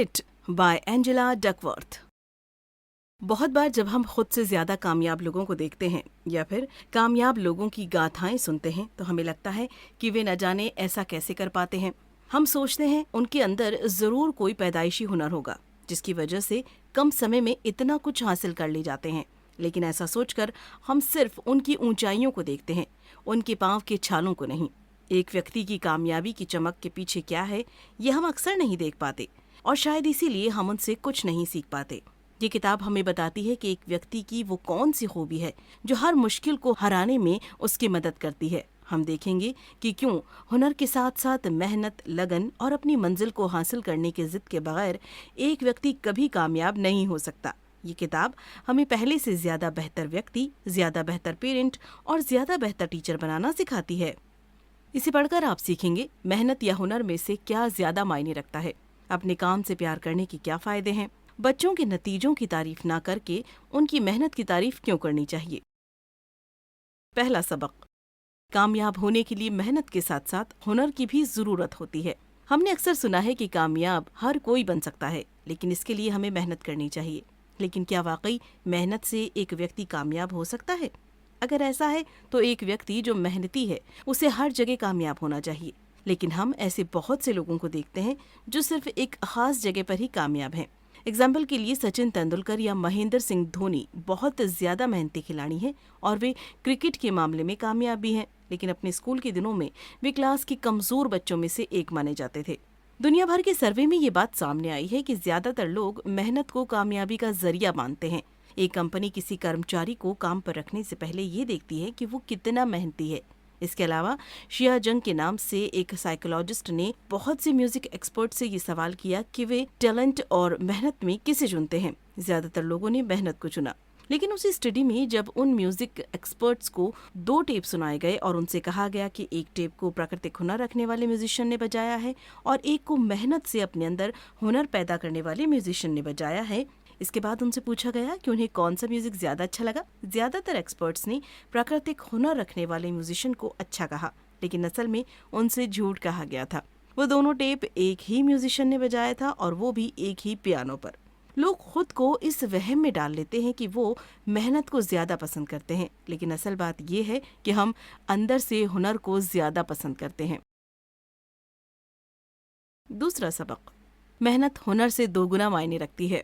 It by Angela Duckworth. बहुत बार जब हम खुद से ज्यादा कामयाब लोगों को देखते हैं या फिर कामयाब लोगों की गाथाएं सुनते हैं तो हमें लगता है कि वे न जाने ऐसा कैसे कर पाते हैं। हम सोचते हैं उनके अंदर जरूर कोई पैदाइशी हुनर होगा जिसकी वजह से कम समय में इतना कुछ हासिल कर ले जाते हैं। लेकिन ऐसा सोचकर हम सिर्फ उनकी ऊंचाइयों को देखते हैं, उनके पांव के छालों को नहीं। एक व्यक्ति की कामयाबी की चमक के पीछे क्या है, ये हम अक्सर नहीं देख पाते और शायद इसीलिए हम उनसे कुछ नहीं सीख पाते। ये किताब हमें बताती है कि एक व्यक्ति की वो कौन सी खूबी है जो हर मुश्किल को हराने में उसकी मदद करती है। हम देखेंगे कि क्यों हुनर के साथ साथ मेहनत, लगन और अपनी मंजिल को हासिल करने की जिद के बगैर एक व्यक्ति कभी कामयाब नहीं हो सकता। ये किताब हमें पहले से ज्यादा बेहतर व्यक्ति, ज्यादा बेहतर पेरेंट और ज्यादा बेहतर टीचर बनाना सिखाती है। इसे पढ़कर आप सीखेंगे मेहनत या हुनर में से क्या ज्यादा मायने रखता है, अपने काम से प्यार करने के क्या फायदे हैं, बच्चों के नतीजों की तारीफ ना करके उनकी मेहनत की तारीफ क्यों करनी चाहिए। पहला सबक, कामयाब होने के लिए मेहनत के साथ साथ हुनर की भी जरूरत होती है। हमने अक्सर सुना है कि कामयाब हर कोई बन सकता है, लेकिन इसके लिए हमें मेहनत करनी चाहिए। लेकिन क्या वाकई मेहनत से एक व्यक्ति कामयाब हो सकता है? अगर ऐसा है तो एक व्यक्ति जो मेहनती है उसे हर जगह कामयाब होना चाहिए। लेकिन हम ऐसे बहुत से लोगों को देखते हैं जो सिर्फ एक खास जगह पर ही कामयाब हैं। एग्जाम्पल के लिए सचिन तेंदुलकर या महेंद्र सिंह धोनी बहुत ज्यादा मेहनती खिलाड़ी हैं और वे क्रिकेट के मामले में कामयाब भी हैं। लेकिन अपने स्कूल के दिनों में वे क्लास के कमजोर बच्चों में से एक माने जाते थे। दुनिया भर के सर्वे में ये बात सामने आई है कि ज्यादातर लोग मेहनत को कामयाबी का जरिया मानते हैं। एक कंपनी किसी कर्मचारी को काम पर रखने से पहले ये देखती है कि वो कितना मेहनती है। इसके अलावा शिया जंग के नाम से एक साइकोलॉजिस्ट ने बहुत से म्यूजिक एक्सपर्ट से ये सवाल किया कि वे टैलेंट और मेहनत में किसे चुनते हैं। ज्यादातर लोगों ने मेहनत को चुना। लेकिन उसी स्टडी में जब उन म्यूजिक एक्सपर्ट्स को 2 टेप सुनाए गए और उनसे कहा गया कि एक टेप को प्राकृतिक हुनर रखने वाले म्यूजिशियन ने बजाया है और एक को मेहनत से अपने अंदर हुनर पैदा करने वाले म्यूजिशियन ने बजाया है, इसके बाद उनसे पूछा गया कि उन्हें कौन सा म्यूजिक ज्यादा अच्छा लगा। ज्यादातर एक्सपर्ट्स ने प्राकृतिक हुनर रखने वाले म्यूजिशियन को अच्छा कहा, लेकिन असल में उनसे झूठ कहा गया था। वो दोनों टेप एक ही म्यूजिशियन ने बजाया था और वो भी एक ही पियानो पर। लोग खुद को इस वहम में डाल लेते हैं कि वो मेहनत को ज्यादा पसंद करते हैं, लेकिन असल बात ये है कि हम अंदर से हुनर को ज्यादा पसंद करते हैं। दूसरा सबक, मेहनत हुनर से 2 गुना मायने रखती है।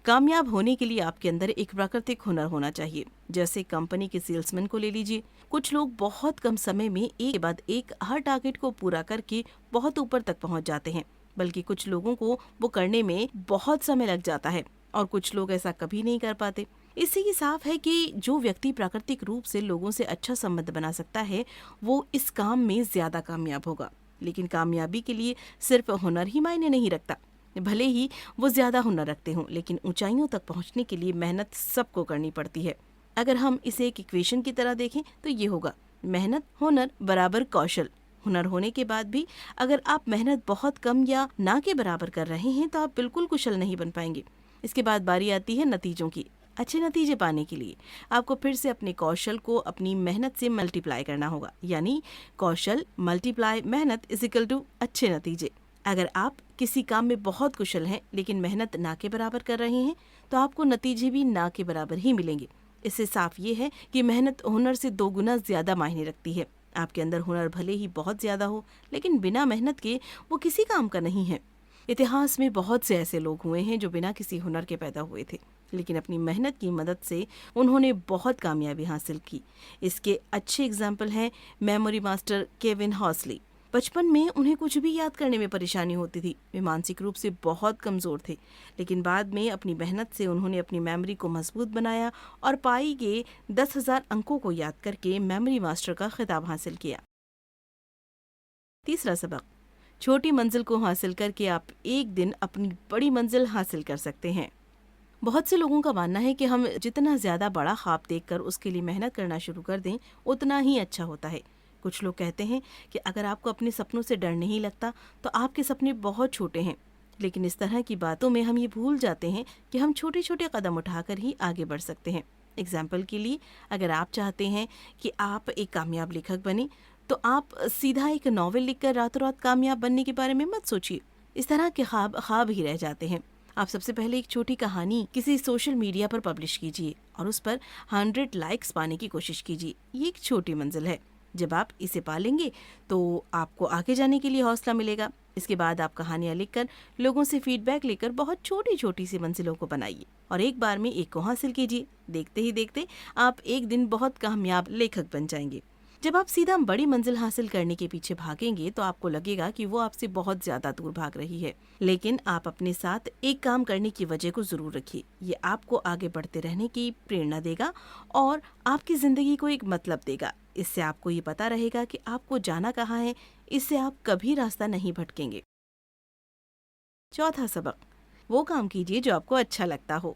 कामयाब होने के लिए आपके अंदर एक प्राकृतिक हुनर होना चाहिए। जैसे कंपनी के सेल्समैन को ले लीजिए। कुछ लोग बहुत कम समय में एक के बाद एक हर टारगेट को पूरा करके बहुत ऊपर तक पहुंच जाते हैं, बल्कि कुछ लोगों को वो करने में बहुत समय लग जाता है और कुछ लोग ऐसा कभी नहीं कर पाते। इससे ये साफ है कि जो व्यक्ति प्राकृतिक रूप से लोगों से अच्छा संबंध बना सकता है वो इस काम में ज्यादा कामयाब होगा। लेकिन कामयाबी के लिए सिर्फ हुनर ही मायने नहीं रखता। भले ही वो ज्यादा हुनर रखते हों, लेकिन ऊंचाइयों तक पहुंचने के लिए मेहनत सबको करनी पड़ती है। अगर हम इसे एक इक्वेशन की तरह देखें तो ये होगा मेहनत हुनर बराबर कौशल। हुनर होने के बाद भी अगर आप मेहनत बहुत कम या ना के बराबर कर रहे हैं तो आप बिल्कुल कुशल नहीं बन पाएंगे। इसके बाद बारी आती है नतीजों की। अच्छे नतीजे पाने के लिए आपको फिर से अपने कौशल को अपनी मेहनत से मल्टीप्लाई करना होगा, यानी कौशल मल्टीप्लाई मेहनत इज इक्वल टू अच्छे नतीजे। अगर आप किसी काम में बहुत कुशल हैं लेकिन मेहनत ना के बराबर कर रहे हैं तो आपको नतीजे भी ना के बराबर ही मिलेंगे। इससे साफ ये है कि मेहनत हुनर से 2 गुना ज्यादा मायने रखती है। आपके अंदर हुनर भले ही बहुत ज्यादा हो, लेकिन बिना मेहनत के वो किसी काम का नहीं है। इतिहास में बहुत से ऐसे लोग हुए हैं जो बिना किसी हुनर के पैदा हुए थे, लेकिन अपनी मेहनत की मदद से उन्होंने बहुत कामयाबी हासिल की। इसके अच्छे एग्जाम्पल हैं मेमोरी मास्टर केविन हॉसली। बचपन में उन्हें कुछ भी याद करने में परेशानी होती थी। वे मानसिक रूप से बहुत कमजोर थे, लेकिन बाद में अपनी मेहनत से उन्होंने अपनी मेमोरी को मजबूत बनाया और पाई के 10,000 अंकों को याद करके मेमोरी मास्टर का खिताब हासिल किया। तीसरा सबक, छोटी मंजिल को हासिल करके आप एक दिन अपनी बड़ी मंजिल हासिल कर सकते हैं। बहुत से लोगों का मानना है कि हम जितना ज्यादा बड़ा ख्वाब देखकर उसके लिए मेहनत करना शुरू कर दें उतना ही अच्छा होता है। कुछ लोग कहते हैं कि अगर आपको अपने सपनों से डर नहीं लगता तो आपके सपने बहुत छोटे हैं। लेकिन इस तरह की बातों में हम ये भूल जाते हैं कि हम छोटे छोटे कदम उठाकर ही आगे बढ़ सकते हैं। एग्जाम्पल के लिए, अगर आप चाहते हैं कि आप एक कामयाब लेखक बने तो आप सीधा एक नॉवेल लिखकर रातों रात कामयाब बनने के बारे में मत सोचिए। इस तरह के ख्वाब ख्वाब ही रह जाते हैं। आप सबसे पहले एक छोटी कहानी किसी सोशल मीडिया पर पब्लिश कीजिए और उस पर 100 लाइक्स पाने की कोशिश कीजिए। ये एक छोटी मंजिल है। जब आप इसे पालेंगे तो आपको आगे जाने के लिए हौसला मिलेगा। इसके बाद आप कहानियां लिखकर लोगों से फीडबैक लेकर बहुत छोटी छोटी सी मंजिलों को बनाइए और एक बार में एक को हासिल कीजिए। देखते ही देखते आप एक दिन बहुत कामयाब लेखक बन जाएंगे। जब आप सीधा बड़ी मंजिल हासिल करने के पीछे भागेंगे तो आपको लगेगा कि वो आपसे बहुत ज्यादा दूर भाग रही है, लेकिन आप अपने साथ एक काम करने की वजह को जरूर रखिए। ये आपको आगे बढ़ते रहने की प्रेरणा देगा और आपकी जिंदगी को एक मतलब देगा। इससे आपको ये पता रहेगा कि आपको जाना कहाँ है। इससे आप कभी रास्ता नहीं भटकेंगे। चौथा सबक, वो काम कीजिए जो आपको अच्छा लगता हो।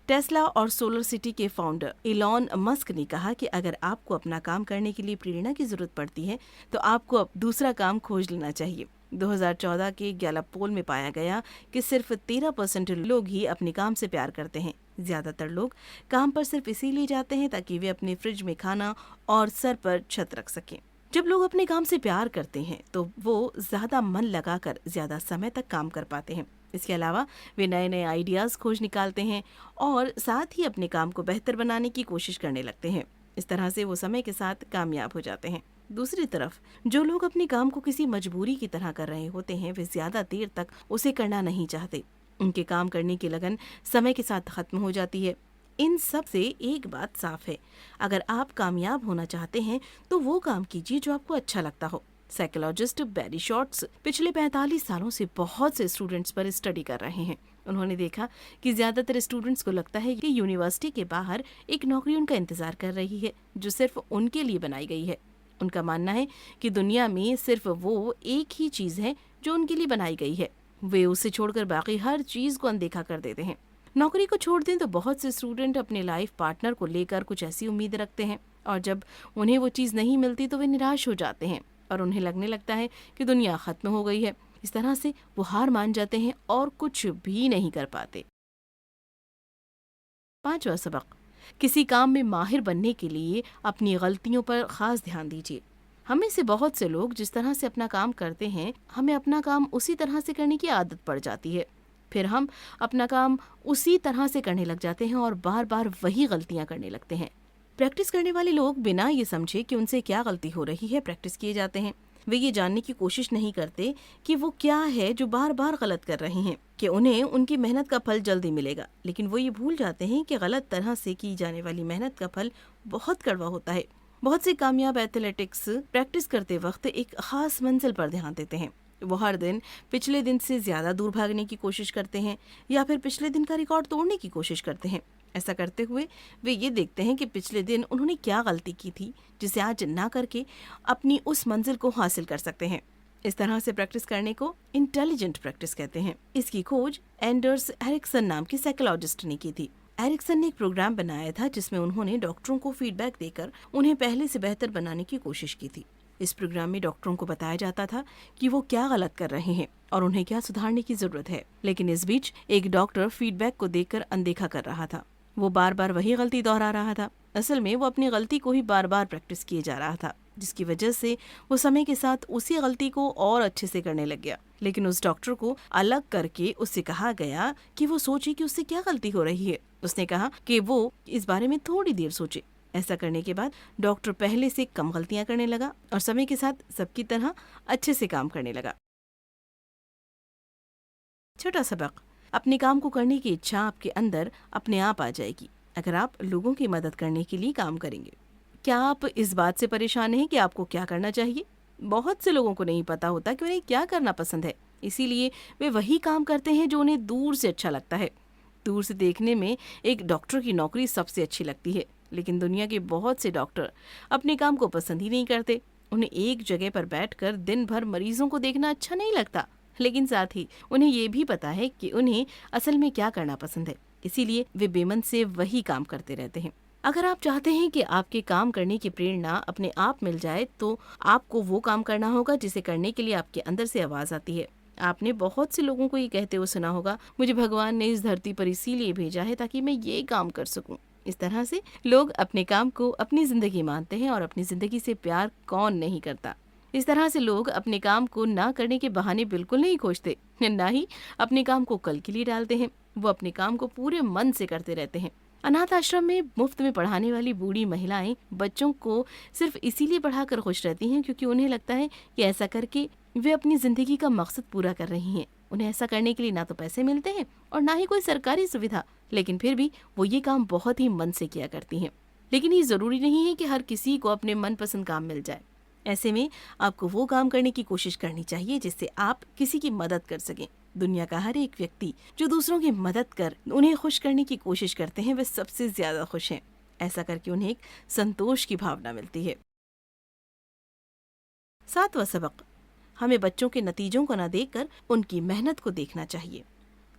टेस्ला और सोलर सिटी के फाउंडर इलॉन मस्क ने कहा कि अगर आपको अपना काम करने के लिए प्रेरणा की जरूरत पड़ती है तो आपको अब दूसरा काम खोज लेना चाहिए। 2014 के गैलप पोल में पाया गया कि सिर्फ 13% लोग ही अपने काम से प्यार करते हैं। ज्यादातर लोग काम पर सिर्फ इसीलिए जाते हैं ताकि वे अपने फ्रिज में खाना और सर पर छत रख सकें। जब लोग अपने काम से प्यार करते हैं तो वो ज्यादा मन लगाकर ज्यादा समय तक काम कर पाते हैं। इसके अलावा वे नए नए आइडियाज खोज निकालते हैं और साथ ही अपने काम को बेहतर बनाने की कोशिश करने लगते हैं। इस तरह से वो समय के साथ कामयाब हो जाते हैं। दूसरी तरफ जो लोग अपने काम को किसी मजबूरी की तरह कर रहे होते हैं वे ज्यादा देर तक उसे करना नहीं चाहते। उनके काम करने की लगन समय के साथ खत्म हो जाती है। इन सब से एक बात साफ है, अगर आप कामयाब होना चाहते हैं तो वो काम कीजिए जो आपको अच्छा लगता हो। साइकोलॉजिस्ट बैरी शॉर्ट्स पिछले 45 सालों से बहुत से स्टूडेंट्स पर स्टडी कर रहे हैं। उन्होंने देखा कि ज्यादातर स्टूडेंट्स को लगता है कि यूनिवर्सिटी के बाहर एक नौकरी उनका इंतजार कर रही है जो सिर्फ उनके लिए बनाई गई है। उनका मानना है कि दुनिया में सिर्फ वो एक ही चीज है जो उनके लिए बनाई गई है। वे उसे छोड़कर बाकी हर चीज को अनदेखा कर देते हैं। नौकरी को छोड़ दें तो बहुत से स्टूडेंट अपने लाइफ पार्टनर को लेकर कुछ ऐसी उम्मीद रखते हैं और जब उन्हें वो चीज़ नहीं मिलती तो वे निराश हो जाते हैं और उन्हें लगने लगता है कि दुनिया खत्म हो गई है। इस तरह से वो हार मान जाते हैं और कुछ भी नहीं कर पाते। पांचवा सबक, किसी काम में माहिर बनने के लिए अपनी गलतियों पर खास ध्यान दीजिए। हमें से बहुत से लोग जिस तरह से अपना काम करते हैं हमें अपना काम उसी तरह से करने की आदत पड़ जाती है। फिर हम अपना काम उसी तरह से करने लग जाते हैं और बार बार वही गलतियां करने लगते हैं। प्रैक्टिस करने वाले लोग बिना ये समझे कि उनसे क्या गलती हो रही है प्रैक्टिस किए जाते हैं। वे ये जानने की कोशिश नहीं करते कि वो क्या है जो बार बार गलत कर रहे हैं, कि उन्हें उनकी मेहनत का फल जल्दी मिलेगा। लेकिन वो ये भूल जाते हैं कि गलत तरह से की जाने वाली मेहनत का फल बहुत कड़वा होता है। बहुत से कामयाब एथलेटिक्स प्रैक्टिस करते वक्त एक खास मंजिल पर ध्यान देते हैं। वो हर दिन पिछले दिन से ज्यादा दूर भागने की कोशिश करते हैं या फिर पिछले दिन का रिकॉर्ड तोड़ने की कोशिश करते हैं। ऐसा करते हुए वे ये देखते हैं कि पिछले दिन उन्होंने क्या गलती की थी जिसे आज ना करके अपनी उस मंजिल को हासिल कर सकते हैं। इस तरह से प्रैक्टिस करने को इंटेलिजेंट प्रैक्टिस कहते हैं। इसकी खोज एंडर्स एरिक्सन नाम की साइकोलॉजिस्ट ने की थी। एरिक्सन ने एक प्रोग्राम बनाया था जिसमें उन्होंने डॉक्टरों को फीडबैक देकर उन्हें पहले से बेहतर बनाने की कोशिश की थी। इस प्रोग्राम में डॉक्टरों को बताया जाता था कि वो क्या गलत कर रहे हैं और उन्हें क्या सुधारने की जरूरत है। लेकिन इस बीच एक डॉक्टर फीडबैक को देखकर अनदेखा कर रहा था। वो बार बार वही गलती दोहरा रहा था। असल में वो अपनी गलती को ही बार बार प्रैक्टिस किए जा रहा था, जिसकी वजह से वो समय के साथ उसी गलती को और अच्छे से करने लग गया। लेकिन उस डॉक्टर को अलग करके उससे कहा गया कि वो सोचे कि उससे क्या गलती हो रही है। उसने कहा कि वो इस बारे में थोड़ी देर सोचे। ऐसा करने के बाद डॉक्टर पहले से कम गलतियां करने लगा और समय के साथ सबकी तरह अच्छे से काम करने लगा। छोटा सबक, अपने काम को करने की इच्छा आपके अंदर अपने आप आ जाएगी अगर आप लोगों की मदद करने के लिए काम करेंगे। क्या आप इस बात से परेशान हैं कि आपको क्या करना चाहिए? बहुत से लोगों को नहीं पता होता कि उन्हें क्या करना पसंद है, इसीलिए वे वही काम करते हैं जो उन्हें दूर से अच्छा लगता है। दूर से देखने में एक डॉक्टर की नौकरी सबसे अच्छी लगती है, लेकिन दुनिया के बहुत से डॉक्टर अपने काम को पसंद ही नहीं करते। उन्हें एक जगह पर बैठकर दिन भर मरीजों को देखना अच्छा नहीं लगता, लेकिन साथ ही उन्हें ये भी पता है कि उन्हें असल में क्या करना पसंद है, इसीलिए वे बेमन से वही काम करते रहते हैं। अगर आप चाहते हैं कि आपके काम करने की प्रेरणा अपने आप मिल जाए तो आपको वो काम करना होगा जिसे करने के लिए आपके अंदर से आवाज आती है। आपने बहुत से लोगों को ये कहते हुए सुना होगा, मुझे भगवान ने इस धरती पर इसीलिए भेजा है ताकि मैं ये काम कर सकूं। इस तरह से लोग अपने काम को अपनी जिंदगी मानते हैं और अपनी जिंदगी से प्यार कौन नहीं करता। इस तरह से लोग अपने काम को ना करने के बहाने बिल्कुल नहीं खोजते, ना ही अपने काम को कल के लिए डालते हैं। वो अपने काम को पूरे मन से करते रहते हैं। अनाथ आश्रम में मुफ्त में पढ़ाने वाली बूढ़ी महिलाएं बच्चों को सिर्फ इसीलिए पढ़ाकर खुश रहती हैं क्योंकि उन्हें लगता है कि ऐसा करके वे अपनी जिंदगी का मकसद पूरा कर रही हैं। उन्हें ऐसा करने के लिए ना तो पैसे मिलते हैं और ना ही कोई सरकारी सुविधा, लेकिन फिर भी वो ये काम बहुत ही मन से किया करती हैं। लेकिन ये जरूरी नहीं है कि हर किसी को अपने मनपसंद काम मिल जाए। ऐसे में आपको वो काम करने की कोशिश करनी चाहिए जिससे आप किसी की मदद कर सकें। दुनिया का हर एक व्यक्ति जो दूसरों की मदद कर उन्हें खुश करने की कोशिश करते हैं, वे सबसे ज्यादा खुश हैं। ऐसा करके उन्हें एक संतोष की भावना मिलती है। 7वां सबक, हमें बच्चों के नतीजों को न देखकर उनकी मेहनत को देखना चाहिए।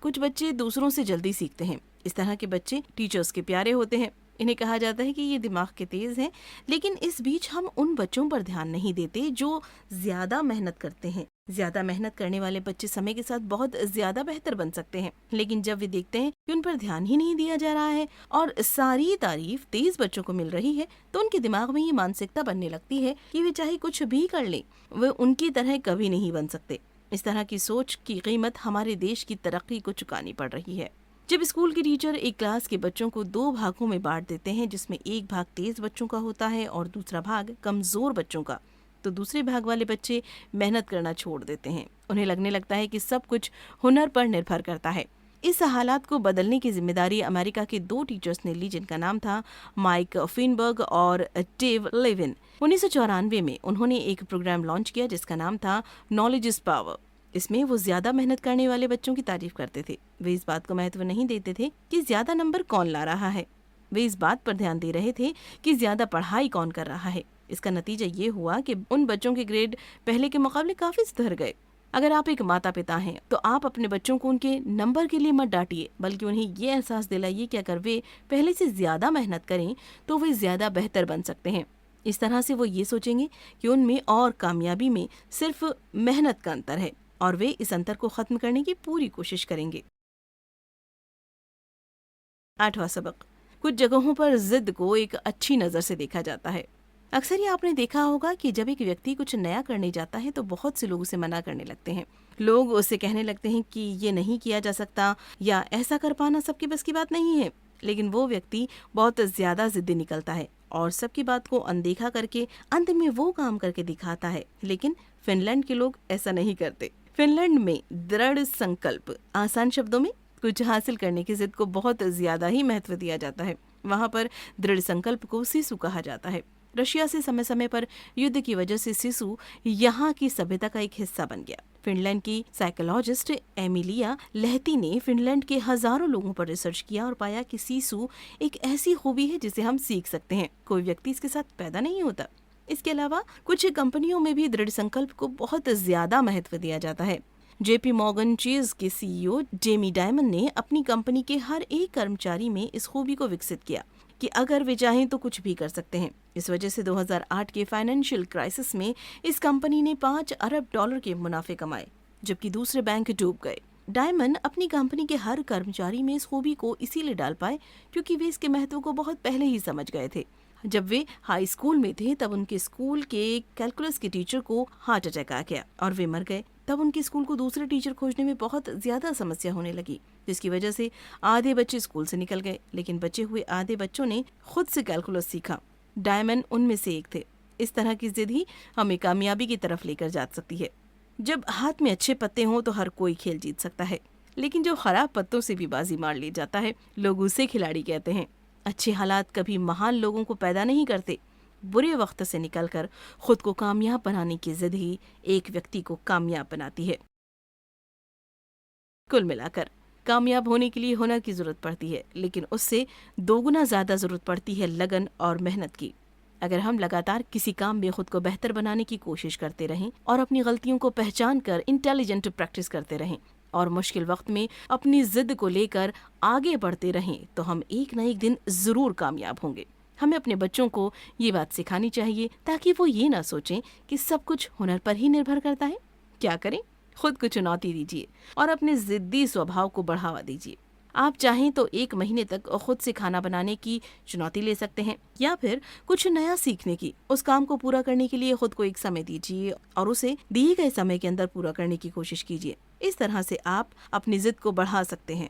कुछ बच्चे दूसरों से जल्दी सीखते हैं। इस तरह के बच्चे टीचर्स के प्यारे होते हैं। इन्हें कहा जाता है कि ये दिमाग के तेज हैं, लेकिन इस बीच हम उन बच्चों पर ध्यान नहीं देते जो ज्यादा मेहनत करते हैं। ज्यादा मेहनत करने वाले बच्चे समय के साथ बहुत ज्यादा बेहतर बन सकते हैं, लेकिन जब वे देखते हैं कि उन पर ध्यान ही नहीं दिया जा रहा है और सारी तारीफ तेज बच्चों को मिल रही है, तो उनके दिमाग में ये मानसिकता बनने लगती है कि वे चाहे कुछ भी कर लें, वे उनकी तरह कभी नहीं बन सकते। इस तरह की सोच की कीमत हमारे देश की तरक्की को चुकानी पड़ रही है। जब स्कूल के टीचर एक क्लास के बच्चों को 2 भागों में बांट देते हैं, जिसमें एक भाग तेज बच्चों का होता है और दूसरा भाग कमजोर बच्चों का, तो दूसरे भाग वाले बच्चे मेहनत करना छोड़ देते हैं। उन्हें लगने लगता है कि सब कुछ हुनर पर निर्भर करता है। इस हालात को बदलने की जिम्मेदारी अमेरिका के 2 टीचर्स ने ली, जिनका नाम था माइक फिनबर्ग और डेव लेविन। 1994 में उन्होंने एक प्रोग्राम लॉन्च किया जिसका नाम था नॉलेज इज पावर। इसमें वो ज्यादा मेहनत करने वाले बच्चों की तारीफ करते थे। वे इस बात को महत्व नहीं देते थे कि ज्यादा नंबर कौन ला रहा है। वे इस बात पर ध्यान दे रहे थे कि ज्यादा पढ़ाई कौन कर रहा है। इसका नतीजा ये हुआ कि उन बच्चों के ग्रेड पहले के मुकाबले काफी सुधर गए। अगर आप एक माता पिता हैं तो आप अपने बच्चों को उनके नंबर के लिए मत डांटिए, बल्कि उन्हें ये एहसास दिलाइए कि अगर वे पहले से ज्यादा मेहनत करें तो वे ज्यादा बेहतर बन सकते हैं। इस तरह से वो ये सोचेंगे कि उनमें और कामयाबी में सिर्फ मेहनत का अंतर है और वे इस अंतर को खत्म करने की पूरी कोशिश करेंगे। 8वां सबक, कुछ जगहों पर जिद को एक अच्छी नजर से देखा जाता है। अक्सर ये आपने देखा होगा कि जब एक व्यक्ति कुछ नया करने जाता है तो बहुत से लोग उसे मना करने लगते हैं। लोग उससे कहने लगते हैं कि ये नहीं किया जा सकता या ऐसा कर पाना सबके बस की बात नहीं है। लेकिन वो व्यक्ति बहुत ज्यादा जिद्दी निकलता है और सबकी बात को अनदेखा करके अंत में वो काम करके दिखाता है। लेकिन फिनलैंड के लोग ऐसा नहीं करते। फिनलैंड में दृढ़ संकल्प, आसान शब्दों में कुछ हासिल करने की जिद को बहुत ज्यादा ही महत्व दिया जाता है। वहाँ पर दृढ़ संकल्प को सिसु कहा जाता है। रशिया से समय समय पर युद्ध की वजह से सिसु यहाँ की सभ्यता का एक हिस्सा बन गया। फिनलैंड की साइकोलॉजिस्ट एमिलिया लहती ने फिनलैंड के हजारों लोगों पर रिसर्च किया और पाया कि सिसु एक ऐसी खूबी है जिसे हम सीख सकते हैं। कोई व्यक्ति इसके साथ पैदा नहीं होता। इसके अलावा कुछ कंपनियों में भी दृढ़ संकल्प को बहुत ज्यादा महत्व दिया जाता है। जेपी मॉर्गन चेज के सीईओ जेमी डायमंड ने अपनी कंपनी के हर एक कर्मचारी में इस खूबी को विकसित किया कि अगर वे चाहें तो कुछ भी कर सकते हैं। इस वजह से 2008 के फाइनेंशियल क्राइसिस में इस कंपनी ने $5 अरब के मुनाफे कमाए, जबकि दूसरे बैंक डूब गए। डायमंड अपनी कंपनी के हर कर्मचारी में इस खूबी को इसीलिए डाल पाए क्योंकि वे इसके महत्व को बहुत पहले ही समझ गए थे। जब वे हाई स्कूल में थे तब उनके स्कूल के कैलकुलस के टीचर को हार्ट अटैक आ गया और वे मर गए। तब उनके स्कूल को दूसरे टीचर खोजने में बहुत ज्यादा समस्या होने लगी, जिसकी वजह से आधे बच्चे स्कूल से निकल गए, लेकिन बचे हुए आधे बच्चों ने खुद से कैलकुलस सीखा। डायमंड उनमें से एक थे। इस तरह की जिद ही हमें कामयाबी की तरफ लेकर जा सकती है। जब हाथ में अच्छे पत्ते हों तो हर कोई खेल जीत सकता है, लेकिन जो खराब पत्तों से भी बाजी मार ले जाता है, लोग उसे खिलाड़ी कहते हैं। अच्छे हालात कभी महान लोगों को पैदा नहीं करते। बुरे वक्त से निकलकर खुद को कामयाब बनाने की जिद ही एक व्यक्ति को कामयाब बनाती है। कुल मिलाकर कामयाब होने के लिए हुनर की जरूरत पड़ती है, लेकिन उससे दोगुना ज्यादा जरूरत पड़ती है लगन और मेहनत की। अगर हम लगातार किसी काम में खुद को बेहतर बनाने की कोशिश करते रहें और अपनी गलतियों को पहचान कर इंटेलिजेंट प्रैक्टिस करते रहें और मुश्किल वक्त में अपनी जिद को लेकर आगे बढ़ते रहें, तो हम एक न एक दिन जरूर कामयाब होंगे। हमें अपने बच्चों को ये बात सिखानी चाहिए ताकि वो ये ना सोचें कि सब कुछ हुनर पर ही निर्भर करता है। क्या करें? खुद को चुनौती दीजिए और अपने जिद्दी स्वभाव को बढ़ावा दीजिए। आप चाहें तो 1 महीने तक खुद से खाना बनाने की चुनौती ले सकते हैं, या फिर कुछ नया सीखने की। उस काम को पूरा करने के लिए खुद को एक समय दीजिए और उसे दिए गए समय के अंदर पूरा करने की कोशिश कीजिए। इस तरह से आप अपनी जिद को बढ़ा सकते हैं